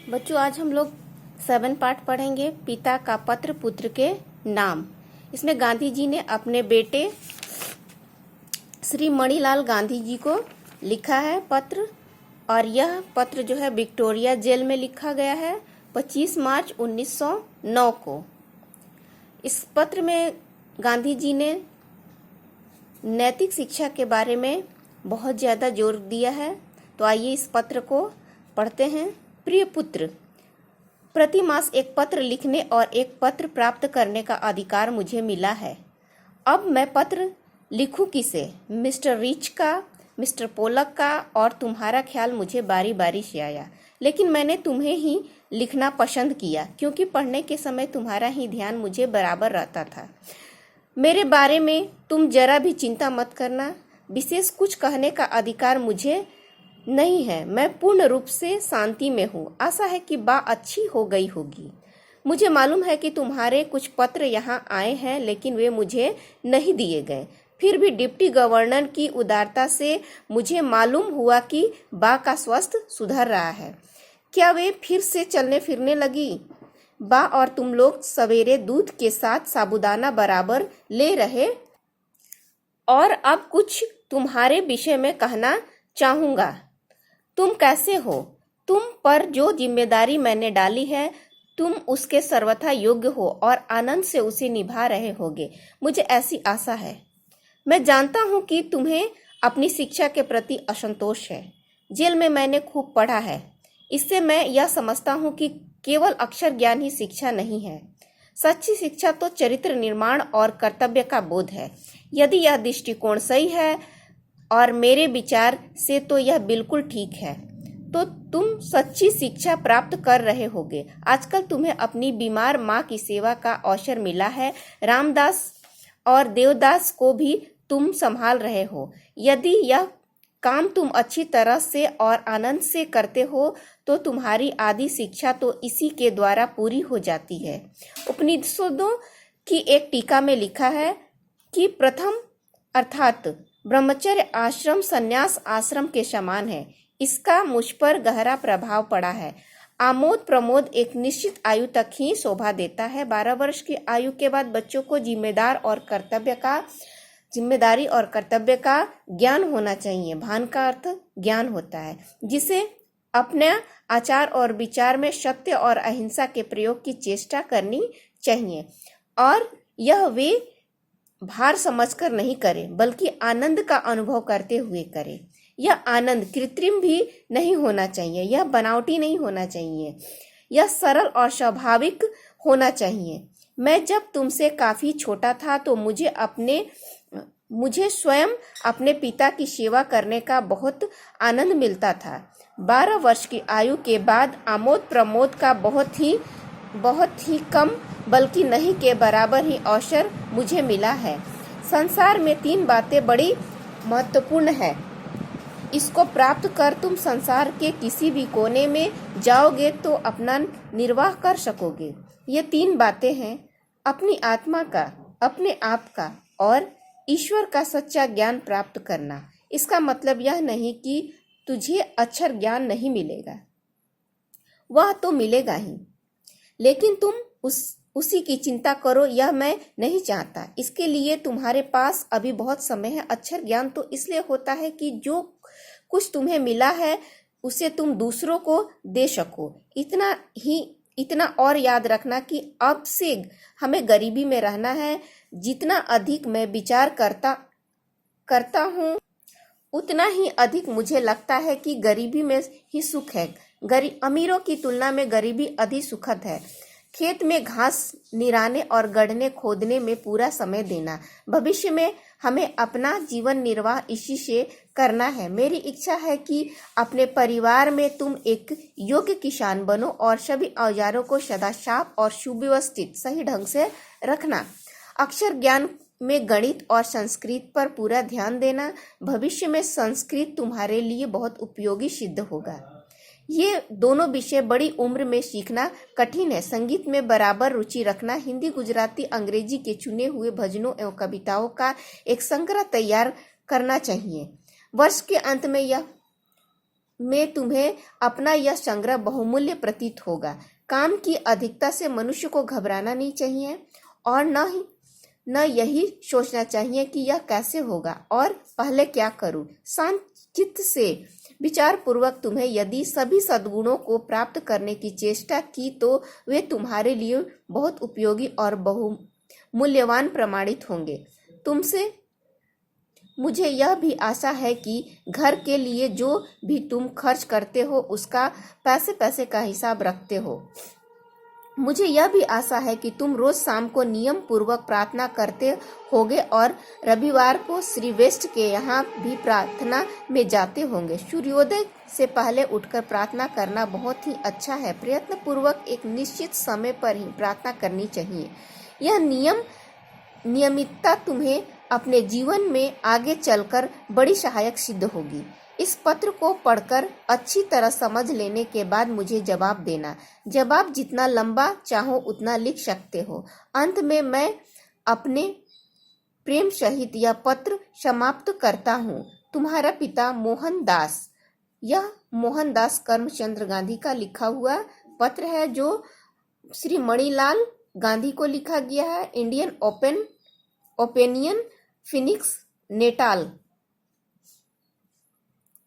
बच्चों, आज हम लोग 7 पाठ पढ़ेंगे। पिता का पत्र पुत्र के नाम। इसमें गांधी जी ने अपने बेटे श्री मणिलाल गांधी जी को लिखा है पत्र, और यह पत्र जो है विक्टोरिया जेल में लिखा गया है 25 मार्च 1909 को। इस पत्र में गांधी जी ने नैतिक शिक्षा के बारे में बहुत ज़्यादा जोर दिया है। तो आइए इस पत्र को पढ़ते हैं। प्रिय पुत्र, प्रति मास एक पत्र लिखने और एक पत्र प्राप्त करने का अधिकार मुझे मिला है। अब मैं पत्र लिखूं किसे? मिस्टर रिच का, मिस्टर पोलक का, और तुम्हारा ख्याल मुझे बारी बारी से आया, लेकिन मैंने तुम्हें ही लिखना पसंद किया क्योंकि पढ़ने के समय तुम्हारा ही ध्यान मुझे बराबर रहता था। मेरे बारे में तुम जरा भी चिंता मत करना। विशेष कुछ कहने का अधिकार मुझे नहीं है। मैं पूर्ण रूप से शांति में हूँ। आशा है कि बात अच्छी हो गई होगी। मुझे मालूम है कि तुम्हारे कुछ पत्र यहाँ आए हैं, लेकिन वे मुझे नहीं दिए गए। फिर भी डिप्टी गवर्नर की उदारता से मुझे मालूम हुआ कि बा का स्वास्थ्य सुधर रहा है। क्या वे फिर से चलने फिरने लगी? बा और तुम लोग सवेरे दूध के साथ साबूदाना बराबर ले रहे। और अब कुछ तुम्हारे विषय में कहना चाहूँगा। तुम कैसे हो? तुम पर जो जिम्मेदारी मैंने डाली है, तुम उसके सर्वथा योग्य हो और आनंद से उसे निभा रहे होगे, मुझे ऐसी आशा है। मैं जानता हूँ कि तुम्हें अपनी शिक्षा के प्रति असंतोष है। जेल में मैंने खूब पढ़ा है। इससे मैं यह समझता हूँ कि केवल अक्षर ज्ञान ही शिक्षा नहीं है। सच्ची शिक्षा तो चरित्र निर्माण और कर्तव्य का बोध है। यदि यह दृष्टिकोण सही है, और मेरे विचार से तो यह बिल्कुल ठीक है, तो तुम सच्ची शिक्षा प्राप्त कर रहे होगे। आजकल तुम्हें अपनी बीमार माँ की सेवा का अवसर मिला है। रामदास और देवदास को भी तुम संभाल रहे हो। यदि यह काम तुम अच्छी तरह से और आनंद से करते हो, तो तुम्हारी आदि शिक्षा तो इसी के द्वारा पूरी हो जाती है। उपनिषदों की एक टीका में लिखा है कि प्रथम अर्थात ब्रह्मचर्य आश्रम संन्यास आश्रम के समान है। इसका मुझ पर गहरा प्रभाव पड़ा है। आमोद प्रमोद एक निश्चित आयु तक ही शोभा देता है। 12 वर्ष की आयु के बाद बच्चों को जिम्मेदारी और कर्तव्य का ज्ञान होना चाहिए। भान का अर्थ ज्ञान होता है, जिसे अपने आचार और विचार में सत्य और अहिंसा के प्रयोग की चेष्टा करनी चाहिए, और यह वे भार समझकर नहीं करे, बल्कि आनंद का अनुभव करते हुए करे। यह आनंद कृत्रिम भी नहीं होना चाहिए, यह बनावटी नहीं होना चाहिए, यह सरल और स्वाभाविक होना चाहिए। मैं जब तुमसे काफी छोटा था तो मुझे स्वयं अपने पिता की सेवा करने का बहुत आनंद मिलता था। 12 वर्ष की आयु के बाद आमोद प्रमोद का बहुत ही कम, बल्कि नहीं के बराबर ही अवसर मुझे मिला है। संसार में 3 बातें बड़ी महत्वपूर्ण है। इसको प्राप्त कर तुम संसार के किसी भी कोने में जाओगे तो अपना निर्वाह कर सकोगे। ये 3 बातें हैं: अपनी आत्मा का, अपने आप का, और ईश्वर का सच्चा ज्ञान प्राप्त करना। इसका मतलब यह नहीं कि तुझे अक्षर ज्ञान नहीं मिलेगा, वह तो मिलेगा ही, लेकिन तुम उसी की चिंता करो, यह मैं नहीं चाहता। इसके लिए तुम्हारे पास अभी बहुत समय है। अक्षर ज्ञान तो इसलिए होता है कि जो कुछ तुम्हें मिला है उसे तुम दूसरों को दे सको। इतना और याद रखना कि अब से हमें गरीबी में रहना है। जितना अधिक मैं विचार करता हूँ, उतना ही अधिक मुझे लगता है कि गरीबी में ही सुख है। अमीरों की तुलना में गरीबी अधिक सुखद है। खेत में घास निराने और गड्ढे खोदने में पूरा समय देना। भविष्य में हमें अपना जीवन निर्वाह इसी से करना है। मेरी इच्छा है कि अपने परिवार में तुम एक योग्य किसान बनो और सभी औजारों को सदा साफ और सुव्यवस्थित सही ढंग से रखना। अक्षर ज्ञान में गणित और संस्कृत पर पूरा ध्यान देना। भविष्य में संस्कृत तुम्हारे लिए बहुत उपयोगी सिद्ध होगा। ये दोनों विषय बड़ी उम्र में सीखना कठिन है। संगीत में बराबर रुचि रखना। हिंदी, गुजराती, अंग्रेजी के चुने हुए भजनों एवं कविताओं का एक संग्रह तैयार करना चाहिए। वर्ष के अंत में में तुम्हें अपना यह संग्रह बहुमूल्य प्रतीत होगा। काम की अधिकता से मनुष्य को घबराना नहीं चाहिए और न यही सोचना चाहिए कि यह कैसे होगा और पहले क्या करूं। शांत चित्त से विचार पूर्वक तुम्हें यदि सभी सद्गुणों को प्राप्त करने की चेष्टा की तो वे तुम्हारे लिए बहुत उपयोगी और बहुमूल्यवान प्रमाणित होंगे। तुमसे मुझे यह भी आशा है कि घर के लिए जो भी तुम खर्च करते हो उसका पैसे पैसे का हिसाब रखते हो। मुझे यह भी आशा है कि तुम रोज शाम को नियम पूर्वक प्रार्थना करते होगे और रविवार को श्री वेस्ट के यहाँ भी प्रार्थना में जाते होंगे। सूर्योदय से पहले उठकर प्रार्थना करना बहुत ही अच्छा है। प्रयत्न पूर्वक एक निश्चित समय पर ही प्रार्थना करनी चाहिए। यह नियमितता तुम्हें अपने जीवन में आगे चलकर बड़ी सहायक सिद्ध होगी। इस पत्र को पढ़कर अच्छी तरह समझ लेने के बाद मुझे जवाब देना। जवाब जितना लंबा चाहो उतना लिख सकते हो। अंत में मैं अपने प्रेम सहित यह पत्र समाप्त करता हूँ। तुम्हारा पिता मोहनदास। यह मोहनदास करमचंद गांधी का लिखा हुआ पत्र है जो श्री मणिलाल गांधी को लिखा गया है। Indian opinion, Phoenix, Natal.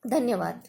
धन्यवाद।